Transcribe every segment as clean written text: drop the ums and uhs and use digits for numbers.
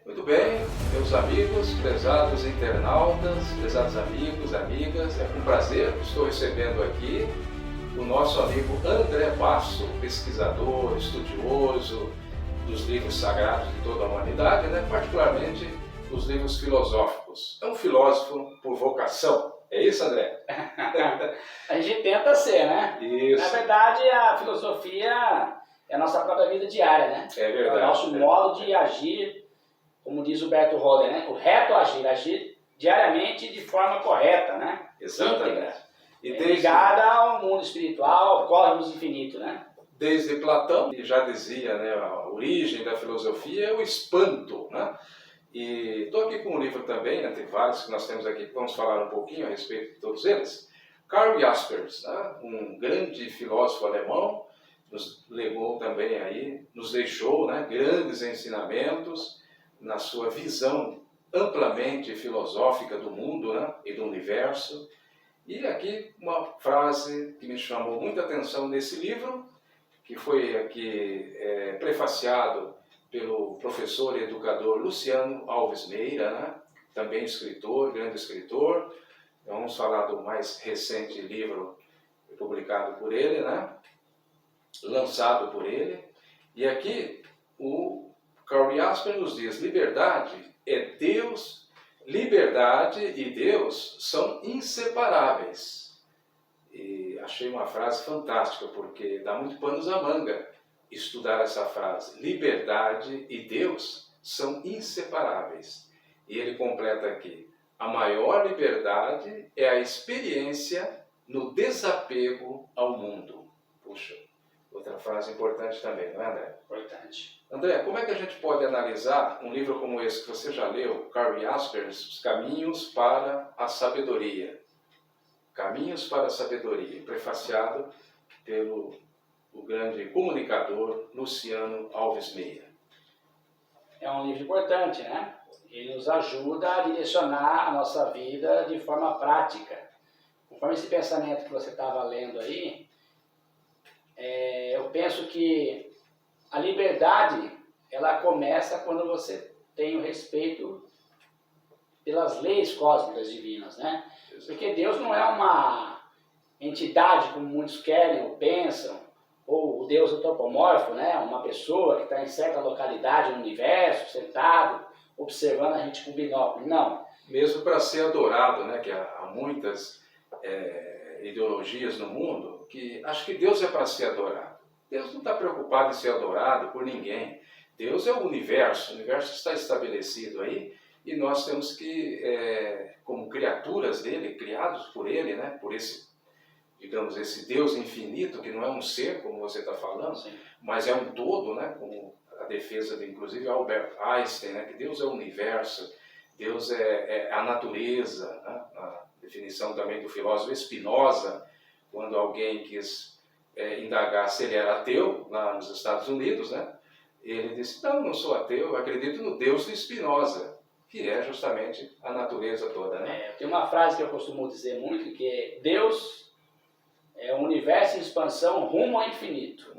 Muito bem, meus amigos, prezados internautas, prezados amigos, amigas, é com prazer que estou recebendo aqui o nosso amigo André Basso, pesquisador, estudioso dos livros sagrados de toda a humanidade, particularmente os livros filosóficos. É um filósofo por vocação, é isso, André? A gente tenta ser, né? Isso. Na verdade, a filosofia é a nossa própria vida diária, né? É verdade. É o nosso modo de agir, como diz o Berto Roder, né? O reto agir diariamente de forma correta, né? Exatamente. Íntegra. E ligada ao mundo espiritual, ao cosmos infinito, né? Desde Platão, que já dizia, a origem da filosofia é o espanto, E estou aqui com um livro também, tem vários que nós temos aqui, vamos falar um pouquinho a respeito de todos eles. Karl Jaspers, um grande filósofo alemão, nos legou também aí, nos deixou grandes ensinamentos na sua visão amplamente filosófica do mundo e do universo. E aqui uma frase que me chamou muita atenção nesse livro, que foi aqui prefaciado pelo professor e educador Luciano Alves Meira, também escritor, grande escritor. Vamos falar do mais recente livro publicado por ele, lançado por ele. E aqui o Karl Jaspers nos diz: liberdade é Deus, liberdade e Deus são inseparáveis. E achei uma frase fantástica, porque dá muito panos à manga estudar essa frase. Liberdade e Deus são inseparáveis. E ele completa aqui: a maior liberdade é a experiência no desapego ao mundo. Puxa, outra frase importante também, não é, André? Importante. André, como é que a gente pode analisar um livro como esse que você já leu, Karl Jaspers, Os Caminhos para a Sabedoria? Caminhos para a Sabedoria, prefaciado pelo o grande comunicador Luciano Alves Meira. É um livro importante, Ele nos ajuda a direcionar a nossa vida de forma prática. Conforme esse pensamento que você estava lendo aí, eu penso que a liberdade, ela começa quando você tem o respeito pelas leis cósmicas divinas, Porque Deus não é uma entidade como muitos querem ou pensam, ou o Deus antropomorfo, uma pessoa que está em certa localidade no universo, sentado, observando a gente com binóculo. Não. Mesmo para ser adorado, que há muitas ideologias no mundo que acham que Deus é para ser adorado. Deus não está preocupado em ser adorado por ninguém. Deus é o universo está estabelecido aí, e nós temos que, como criaturas dele, criados por ele, por esse, digamos, esse Deus infinito, que não é um ser, como você está falando, Sim. mas é um todo, como a defesa de, inclusive, Albert Einstein, que Deus é o universo, Deus é a natureza, a definição também do filósofo Spinoza, quando alguém quis indagar se ele era ateu, lá nos Estados Unidos, ele disse: não sou ateu, eu acredito no Deus de Spinoza, que é justamente a natureza toda. Tem uma frase que eu costumo dizer muito, que é: Deus é um universo em expansão rumo ao infinito.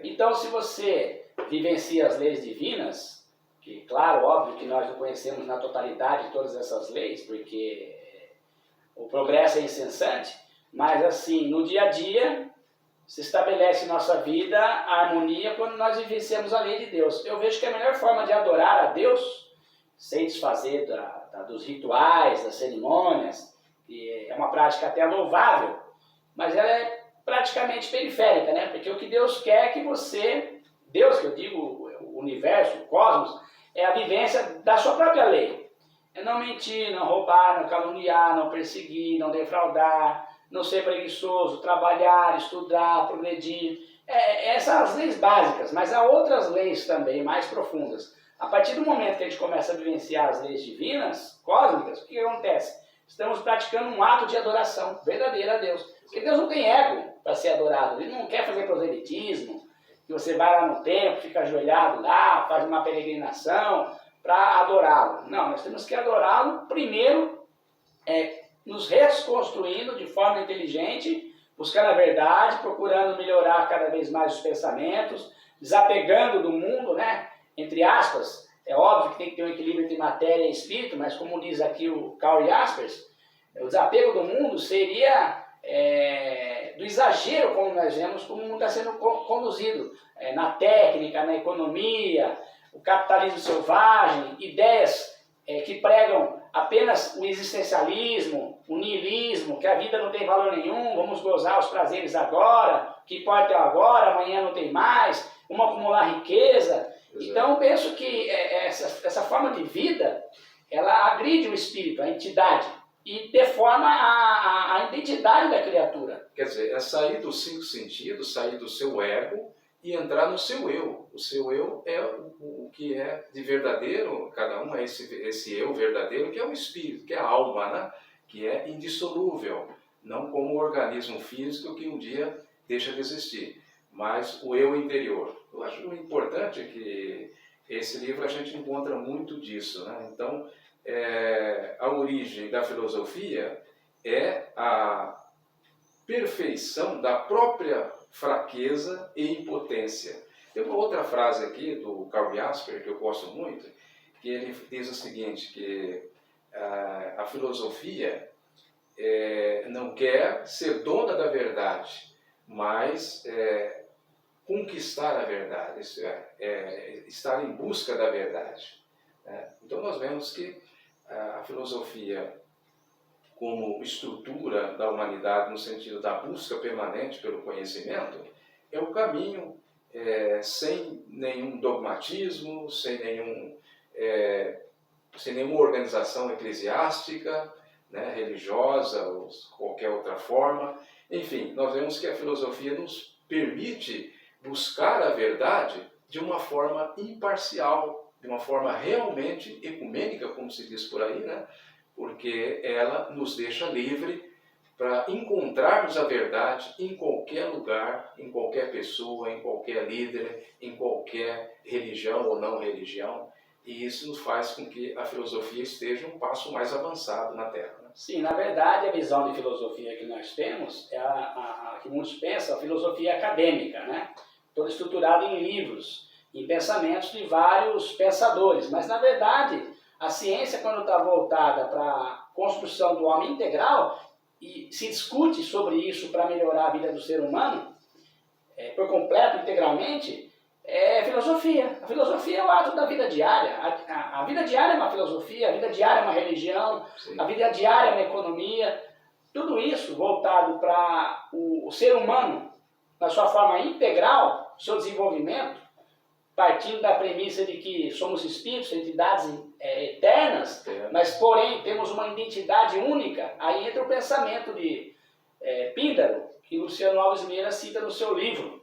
Então, se você vivencia as leis divinas, que, claro, óbvio que nós não conhecemos na totalidade todas essas leis, porque o progresso é incessante, mas, assim, no dia a dia, se estabelece em nossa vida a harmonia quando nós vivenciamos a lei de Deus. Eu vejo que a melhor forma de adorar a Deus, sem desfazer dos rituais, das cerimônias, que é uma prática até louvável, mas ela é praticamente periférica, Porque o que Deus quer é que você, Deus que eu digo, o universo, o cosmos, é a vivência da sua própria lei. É não mentir, não roubar, não caluniar, não perseguir, não defraudar, não ser preguiçoso, trabalhar, estudar, progredir. Essas são as leis básicas, mas há outras leis também mais profundas. A partir do momento que a gente começa a vivenciar as leis divinas, cósmicas, o que acontece? Estamos praticando um ato de adoração verdadeira a Deus. Porque Deus não tem ego para ser adorado. Ele não quer fazer proselitismo, que você vai lá no templo, fica ajoelhado lá, faz uma peregrinação para adorá-lo. Não, nós temos que adorá-lo primeiro, nos reconstruindo de forma inteligente, buscando a verdade, procurando melhorar cada vez mais os pensamentos, desapegando do mundo, entre aspas, É óbvio que tem que ter um equilíbrio entre matéria e espírito, mas como diz aqui o Karl Jaspers, o desapego do mundo seria do exagero, como nós vemos, como o mundo está sendo conduzido, na técnica, na economia, o capitalismo selvagem, ideias que pregam apenas o existencialismo, o niilismo, que a vida não tem valor nenhum, vamos gozar os prazeres agora, o que importa é agora, amanhã não tem mais, vamos acumular riqueza. Então eu penso que essa forma de vida, ela agride o espírito, a entidade, e deforma a identidade da criatura. Quer dizer, é sair dos 5 sentidos, sair do seu ego e entrar no seu eu. O seu eu é o que é de verdadeiro, cada um é esse eu verdadeiro, que é o espírito, que é a alma, né? Que é indissolúvel, não como o organismo físico que um dia deixa de existir, mas o eu interior. Eu acho importante que esse livro a gente encontra muito disso, né? Então, a origem da filosofia é a perfeição da própria fraqueza e impotência. Tem uma outra frase aqui do Karl Jaspers que eu gosto muito, que ele diz o seguinte, que a filosofia não quer ser dona da verdade, mas conquistar a verdade, isso estar em busca da verdade. Então nós vemos que a filosofia, como estrutura da humanidade no sentido da busca permanente pelo conhecimento, é o caminho sem nenhum dogmatismo, sem nenhuma organização eclesiástica, né, religiosa ou qualquer outra forma. Enfim, nós vemos que a filosofia nos permite buscar a verdade de uma forma imparcial, de uma forma realmente ecumênica, como se diz por aí, né? Porque ela nos deixa livre para encontrarmos a verdade em qualquer lugar, em qualquer pessoa, em qualquer líder, em qualquer religião ou não religião. E isso nos faz com que a filosofia esteja um passo mais avançado na Terra. Né? Sim, na verdade, a visão de filosofia que nós temos é a que muitos pensam, a filosofia acadêmica, né? Toda estruturada em livros, em pensamentos de vários pensadores. Mas, na verdade, a ciência, quando está voltada para a construção do homem integral, e se discute sobre isso para melhorar a vida do ser humano, por completo, integralmente, é filosofia. A filosofia é o ato da vida diária. A vida diária é uma filosofia, a vida diária é uma religião, sim, a vida diária é uma economia. Tudo isso voltado para o ser humano, na sua forma integral, seu desenvolvimento, partindo da premissa de que somos espíritos, entidades eternas, mas porém temos uma identidade única. Aí entra o pensamento de Píndaro, que Luciano Alves Meira cita no seu livro.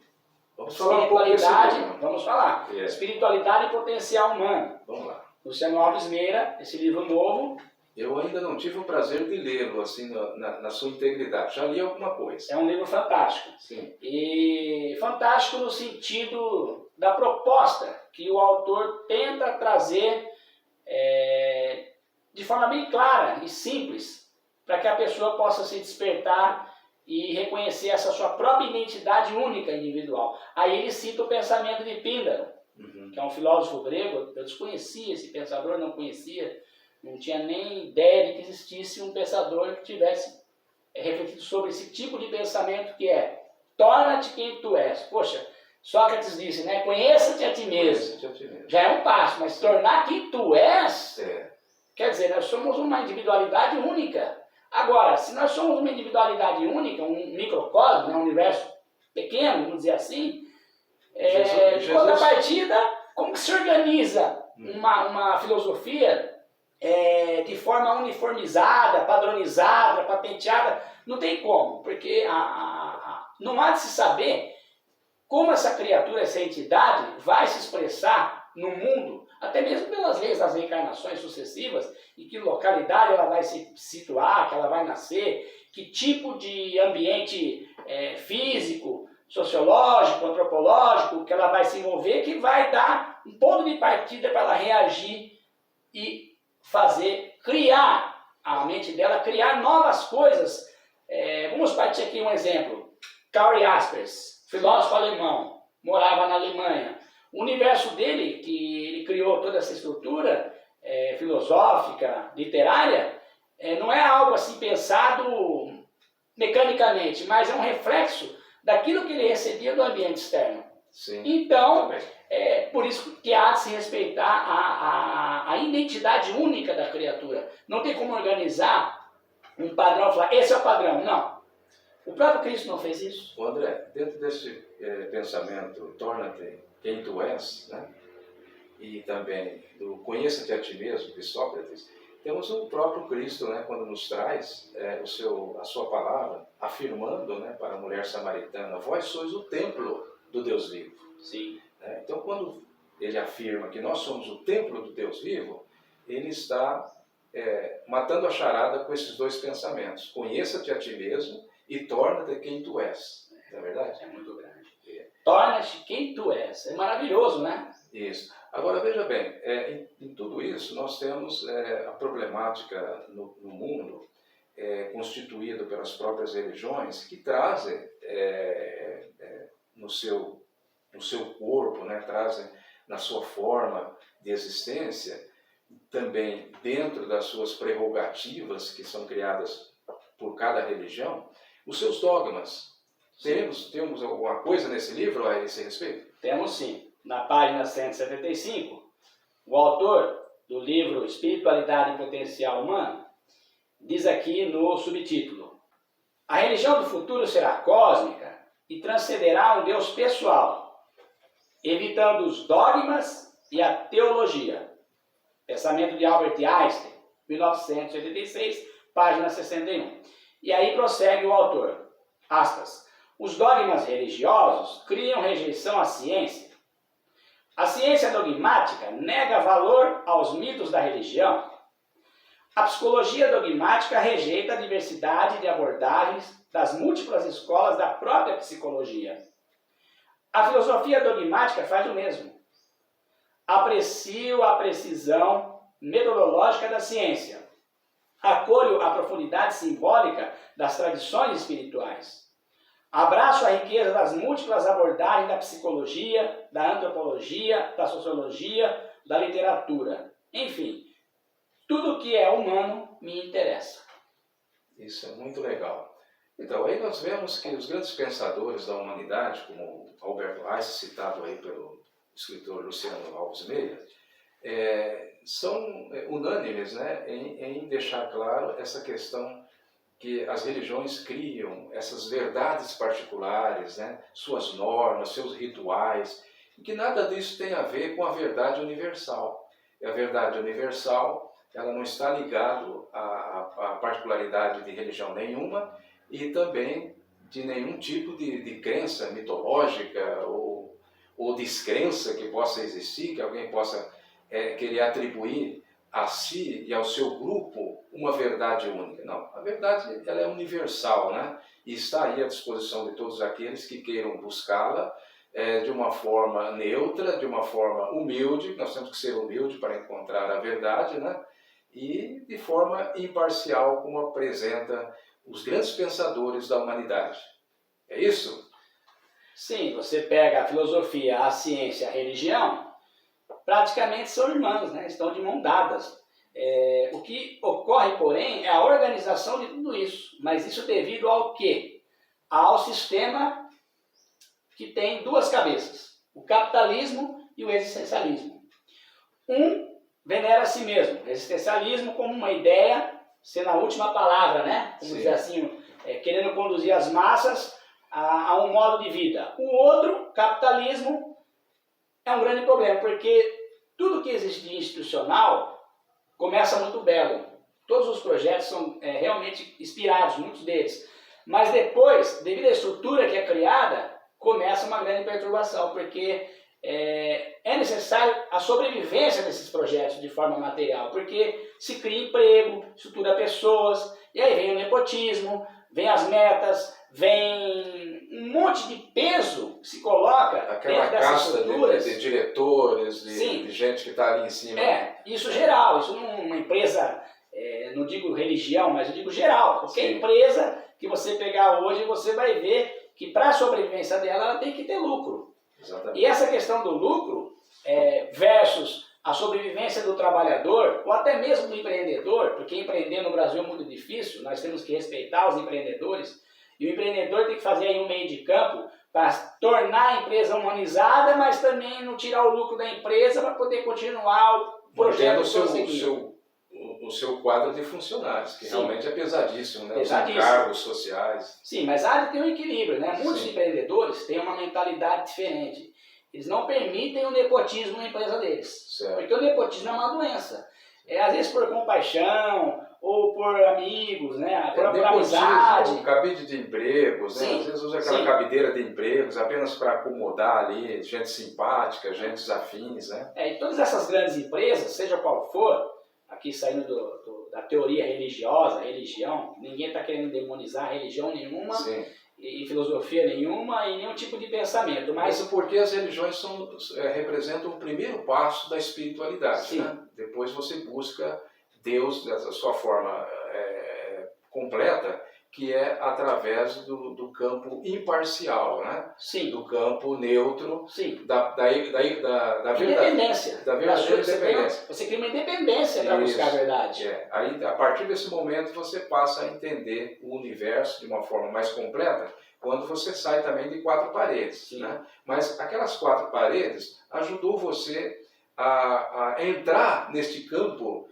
Vamos falar um pouco desse livro. Vamos falar. Espiritualidade e potencial humano. Vamos lá. Luciano Alves Meira, esse livro novo. Eu ainda não tive o prazer de lê-lo assim na sua integridade. Já li alguma coisa. É um livro fantástico. Sim. E fantástico no sentido da proposta que o autor tenta trazer de forma bem clara e simples, para que a pessoa possa se despertar e reconhecer essa sua própria identidade única individual. Aí ele cita o pensamento de Píndaro, que é um filósofo grego. Eu desconhecia esse pensador, não conhecia, não tinha nem ideia de que existisse um pensador que tivesse refletido sobre esse tipo de pensamento que é: torna-te quem tu és. Poxa, Sócrates disse, né? Conheça-te a ti mesmo. Já é um passo, mas tornar quem tu és, quer dizer, nós somos uma individualidade única. Agora, se nós somos uma individualidade única, um microcosmo, um universo pequeno, vamos dizer assim, de contrapartida, como que se organiza uma filosofia de forma uniformizada, padronizada, patenteada? Não tem como, porque não há de se saber como essa criatura, essa entidade vai se expressar no mundo, até mesmo pelas leis das reencarnações sucessivas, em que localidade ela vai se situar, que ela vai nascer, que tipo de ambiente físico, sociológico, antropológico que ela vai se envolver, que vai dar um ponto de partida para ela reagir e criar a mente dela, criar novas coisas. Vamos partir aqui um exemplo. Karl Jaspers, filósofo alemão, morava na Alemanha. O universo dele, que ele criou toda essa estrutura filosófica, literária, não é algo assim pensado mecanicamente, mas é um reflexo daquilo que ele recebia do ambiente externo. Sim, então, por isso que há de se respeitar a identidade única da criatura. Não tem como organizar um padrão e falar, esse é o padrão. Não. O próprio Cristo não fez isso. O André, dentro desse pensamento, torna-te quem tu és, né? E também do conheça-te a ti mesmo, de Sócrates, temos o próprio Cristo, né, quando nos traz a sua palavra, afirmando, né, para a mulher samaritana, vós sois o templo do Deus vivo. Sim. Então, quando ele afirma que nós somos o templo do Deus vivo, ele está matando a charada com esses dois pensamentos. Conheça-te a ti mesmo e torna-te quem tu és. Não é verdade? É muito grande. Torna-te quem tu és. É maravilhoso, né? Isso. Agora, veja bem, em tudo isso nós temos a problemática no mundo constituída pelas próprias religiões que trazem no seu corpo, né, trazem na sua forma de existência, também dentro das suas prerrogativas que são criadas por cada religião, os seus dogmas. Temos alguma coisa nesse livro a esse respeito? Temos sim. Na página 175, o autor do livro Espiritualidade e Potencial Humano diz aqui no subtítulo: a religião do futuro será cósmica e transcenderá um Deus pessoal, evitando os dogmas e a teologia. Pensamento de Albert Einstein, 1986, página 61. E aí prossegue o autor, aspas, os dogmas religiosos criam rejeição à ciência. A ciência dogmática nega valor aos mitos da religião. A psicologia dogmática rejeita a diversidade de abordagens das múltiplas escolas da própria psicologia. A filosofia dogmática faz o mesmo. Aprecio a precisão metodológica da ciência. Acolho a profundidade simbólica das tradições espirituais. Abraço a riqueza das múltiplas abordagens da psicologia, da antropologia, da sociologia, da literatura. Enfim, tudo que é humano me interessa. Isso é muito legal. Então, aí nós vemos que os grandes pensadores da humanidade, como Albert Einstein, citado aí pelo escritor Luciano Alves Meira, são unânimes, né, em deixar claro essa questão que as religiões criam essas verdades particulares, né, suas normas, seus rituais, e que nada disso tem a ver com a verdade universal. E a verdade universal, ela não está ligada à particularidade de religião nenhuma e também de nenhum tipo de crença mitológica ou descrença que possa existir, que alguém possa querer atribuir a si e ao seu grupo uma verdade única. Não, a verdade ela é universal, né? E está aí à disposição de todos aqueles que queiram buscá-la de uma forma neutra, de uma forma humilde. Nós temos que ser humildes para encontrar a verdade, né? E de forma imparcial, como apresenta os grandes pensadores da humanidade. É isso? Sim, você pega a filosofia, a ciência, a religião, praticamente são irmãs, né? Estão de mão dadas. O que ocorre, porém, é a organização de tudo isso. Mas isso devido ao quê? Ao sistema que tem duas cabeças, o capitalismo e o existencialismo. Um venera a si mesmo, o existencialismo como uma ideia, sendo a última palavra, né? Vamos dizer assim, querendo conduzir as massas a um modo de vida. O outro, capitalismo, é um grande problema, porque tudo que existe de institucional começa muito belo. Todos os projetos são realmente inspirados, muitos deles. Mas depois, devido à estrutura que é criada, começa uma grande perturbação, porque é necessário a sobrevivência desses projetos de forma material, porque se cria emprego, estrutura pessoas, e aí vem o nepotismo, vem as metas, vem um monte de peso que se coloca aquela dentro dessas casta estruturas. de diretores, de gente que está ali em cima. Isso geral, isso numa empresa, não digo religião, mas eu digo geral. Qualquer Sim. empresa que você pegar hoje, você vai ver que para a sobrevivência dela, ela tem que ter lucro. Exatamente. E essa questão do lucro versus a sobrevivência do trabalhador, ou até mesmo do empreendedor, porque empreender no Brasil é muito difícil, nós temos que respeitar os empreendedores, e o empreendedor tem que fazer aí um meio de campo para tornar a empresa humanizada, mas também não tirar o lucro da empresa para poder continuar o projeto. O seu quadro de funcionários, que Sim. realmente é pesadíssimo, né? Pesadíssimo. Os encargos sociais. Sim, mas há de ter um equilíbrio, né? Muitos Sim. empreendedores têm uma mentalidade diferente. Eles não permitem o nepotismo na empresa deles. Certo. Porque o nepotismo é uma doença. Às vezes por compaixão, ou por amigos, né? Por amizade. Cabide de empregos, né? Sim. Às vezes usa aquela cabideira de empregos apenas para acomodar ali gente simpática, gente afins, né? E todas essas grandes empresas, seja qual for, aqui saindo da teoria religiosa, religião, ninguém está querendo demonizar religião nenhuma. Sim. E filosofia nenhuma e nenhum tipo de pensamento. Mas porque as religiões representam o primeiro passo da espiritualidade. Sim. Né? Depois você busca Deus da sua forma completa, que é através do campo imparcial, né? Sim. Do campo neutro, sim. da independência. Da verdadeira independência. Você cria uma independência para buscar a verdade. Aí, a partir desse momento, você passa a entender o universo de uma forma mais completa, quando você sai também de 4 paredes. Né? Mas aquelas 4 paredes ajudou você a entrar neste campo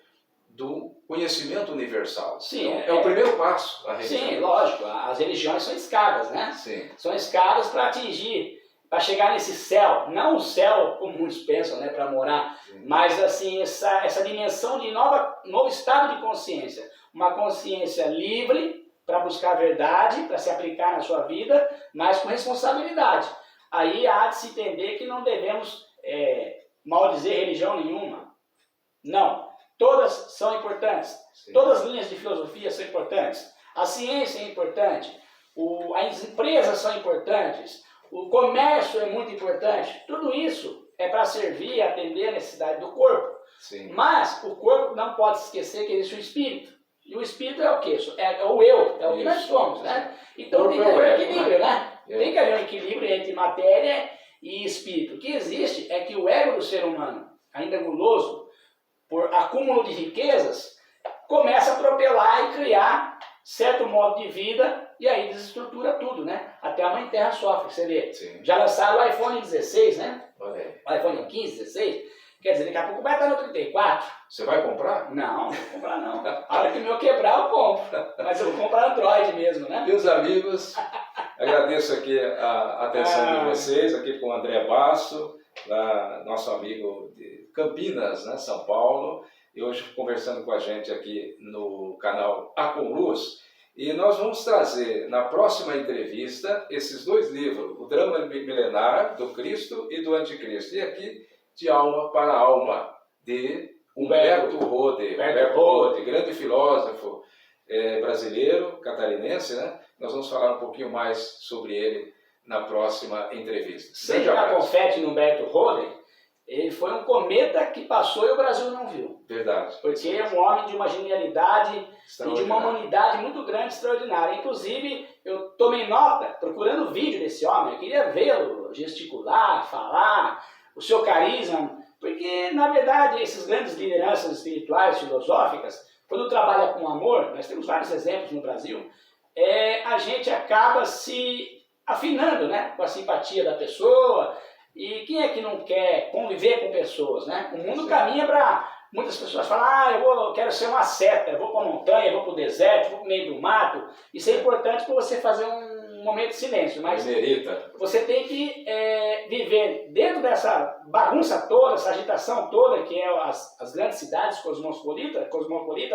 do conhecimento universal. Sim, então, é o primeiro passo. A religião. Sim, lógico. As religiões são escadas, né? Sim. São escadas para atingir, para chegar nesse céu. Não o céu, como muitos pensam, né, para morar, sim, mas assim, essa dimensão de novo estado de consciência. Uma consciência livre para buscar a verdade, para se aplicar na sua vida, mas com responsabilidade. Aí há de se entender que não devemos maldizer religião nenhuma. Não. Todas são importantes. Sim. Todas as linhas de filosofia são importantes. A ciência é importante. As empresas são importantes. O comércio é muito importante. Tudo isso é para servir e atender a necessidade do corpo. Sim. Mas o corpo não pode esquecer que existe o espírito. E o espírito é o quê? É o eu. É o que nós somos, né? Então tem que haver um equilíbrio, né? Tem que haver um equilíbrio entre matéria e espírito. O que existe é que o ego do ser humano, ainda guloso, por acúmulo de riquezas, começa a atropelar e criar certo modo de vida e aí desestrutura tudo, né? Até a Mãe Terra sofre, você vê. Sim. Já lançaram o iPhone 16, né? Olha aí. O iPhone 15, 16. Quer dizer, daqui a pouco vai estar no 34. Você vai comprar? Não vou comprar não. A hora que o meu quebrar eu compro. Mas eu vou comprar Android mesmo, né? Meus amigos, agradeço aqui a atenção de vocês, aqui com o André Basso, nosso amigo de Campinas, né, São Paulo, e hoje conversando com a gente aqui no canal A Com Luz. E nós vamos trazer na próxima entrevista esses 2 livros, O Drama Milenar, do Cristo e do Anticristo, e aqui De Alma para Alma, de Humberto Rode. Humberto Rode, grande filósofo brasileiro, catarinense, né? Nós vamos falar um pouquinho mais sobre ele na próxima entrevista. Sem jogar confete no Humberto Rode, ele foi um cometa que passou e o Brasil não viu. Verdade. Porque é um homem de uma genialidade e de uma humanidade muito grande, extraordinária. Inclusive, eu tomei nota, procurando o vídeo desse homem, eu queria vê-lo gesticular, falar, o seu carisma, porque, na verdade, esses grandes lideranças espirituais, filosóficas, quando trabalha com amor, nós temos vários exemplos no Brasil, a gente acaba se afinando, né, com a simpatia da pessoa. E quem é que não quer conviver com pessoas, né? O mundo caminha para... Muitas pessoas falam, eu quero ser uma seta, eu vou para a montanha, eu vou para o deserto, vou para o meio do mato. Isso é importante para você fazer um momento de silêncio, mas você tem que viver dentro dessa bagunça toda, essa agitação toda, que é as grandes cidades cosmopolitas,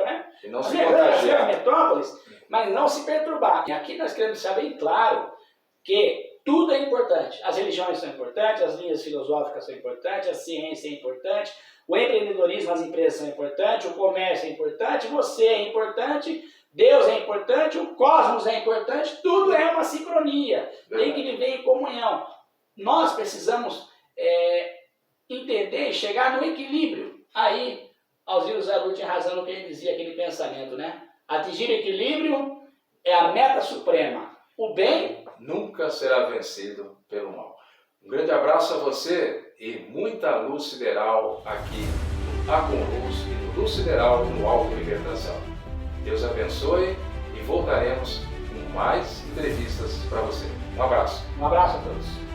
né? E não se contagiar. Metrópoles, mas não se perturbar. E aqui nós queremos deixar bem claro que tudo é importante. As religiões são importantes, as linhas filosóficas são importantes, a ciência é importante, o empreendedorismo, as empresas são importantes, o comércio é importante, você é importante, Deus é importante, o cosmos é importante, tudo é uma sincronia. Tem que viver em comunhão. Nós precisamos entender e chegar no equilíbrio. Aí, Alziro Zaru tinha razão no que ele dizia, aquele pensamento, né? Atingir o equilíbrio é a meta suprema. O bem nunca será vencido pelo mal. Um grande abraço a você e muita luz sideral aqui no A Com Luz e no Luz Sideral no Auto-Libertação. Deus abençoe e voltaremos com mais entrevistas para você. Um abraço. Um abraço a todos.